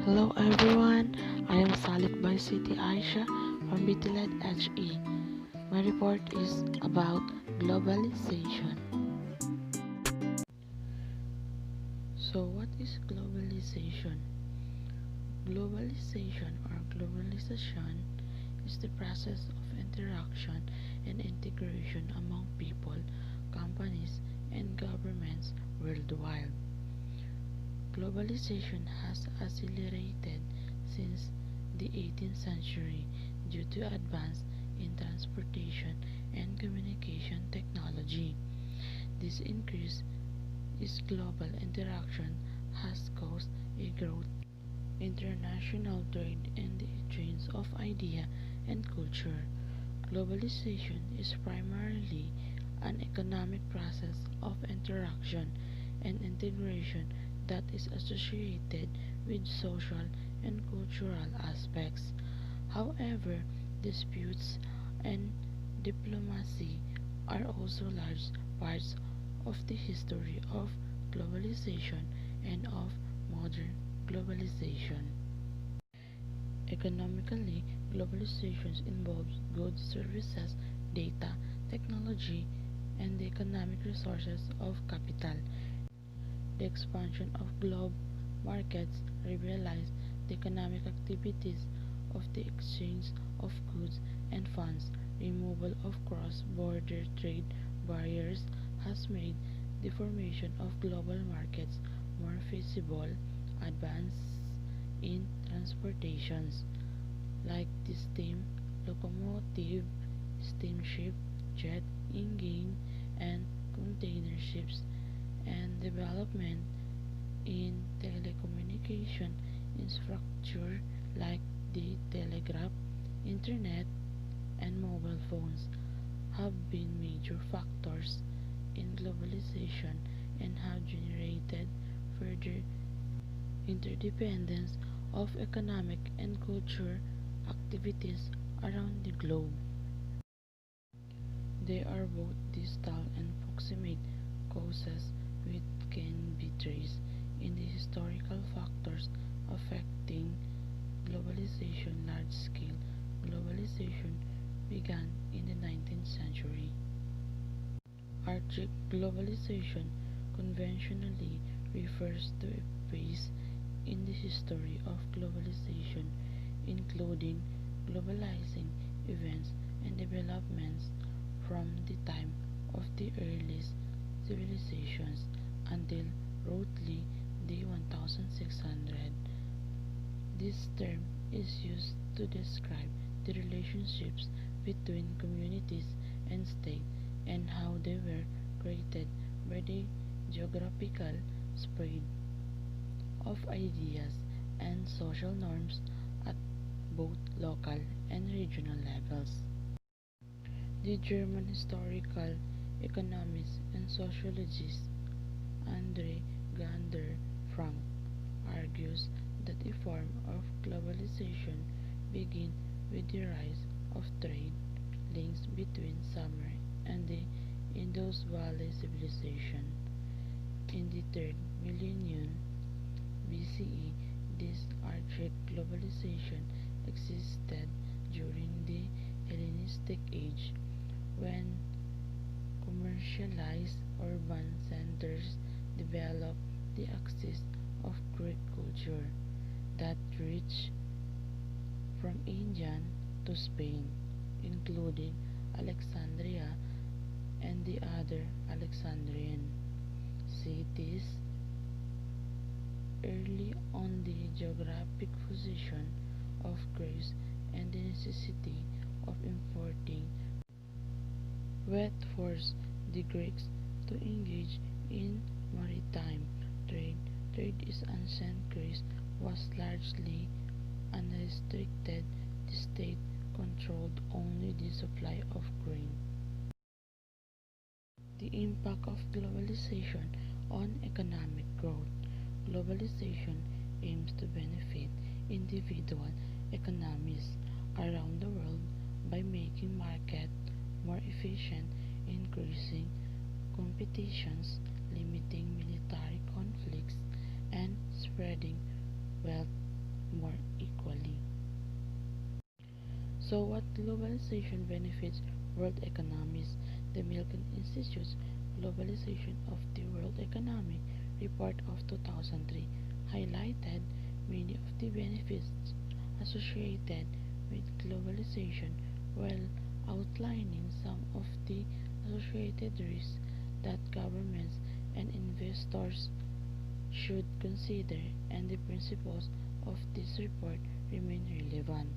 Hello everyone, I am Salib by City Aisha from BTLED HE. My report is about globalization. So what is globalization? Globalization is the process of interaction and integration among people, companies, and governments worldwide. Globalization has accelerated since the 18th century due to advances in transportation and communication technology. This increase in global interaction has caused a growth in international trade and the exchange of ideas and culture. Globalization is primarily an economic process of interaction and integration that is associated with social and cultural aspects. However, disputes and diplomacy are also large parts of the history of globalization and of modern globalization. Economically, globalization involves goods, services, data, technology, and the economic resources of capital. The expansion of global markets liberalized the economic activities of the exchange of goods and funds. Removal of cross-border trade barriers has made the formation of global markets more feasible. Advances in transportations like the steam locomotive, steamship, jet engine, and container ships, and development in telecommunication infrastructure like the telegraph, internet, and mobile phones have been major factors in globalization and have generated further interdependence of economic and cultural activities around the globe. They are both distal and proximate causes which can be traced in the historical factors affecting globalization. Large-scale globalization began in the 19th century. Arctic globalization conventionally refers to a phase in the history of globalization, including globalizing events and developments from the time of the earliest civilizations until roughly the 1600. This term is used to describe the relationships between communities and states and how they were created by the geographical spread of ideas and social norms at both local and regional levels. The German historical economist and sociologist Andre Gander Frank argues that a form of globalization began with the rise of trade links between Sumer and the Indus Valley civilization. In the 3rd millennium BCE, this archaic globalization existed during the Hellenistic Age, when commercialized urban centers developed the axis of Greek culture that reached from India to Spain, including Alexandria and the other Alexandrian cities. Early on, the geographic position of Greece and the necessity of importing wheat forced the Greeks to engage in maritime trade. Trade in ancient Greece was largely unrestricted. The state controlled only the supply of grain. The impact of globalization on economic growth. Globalization aims to benefit individual economies around the world by making markets more efficient, increasing competitions, limiting military conflicts, and spreading wealth So what globalization benefits world economies? The Milken Institute's Globalization of the World Economy report of 2003 highlighted many of the benefits associated with globalization while outlining some of the associated risks that governments and investors should consider, and the principles of this report remain relevant.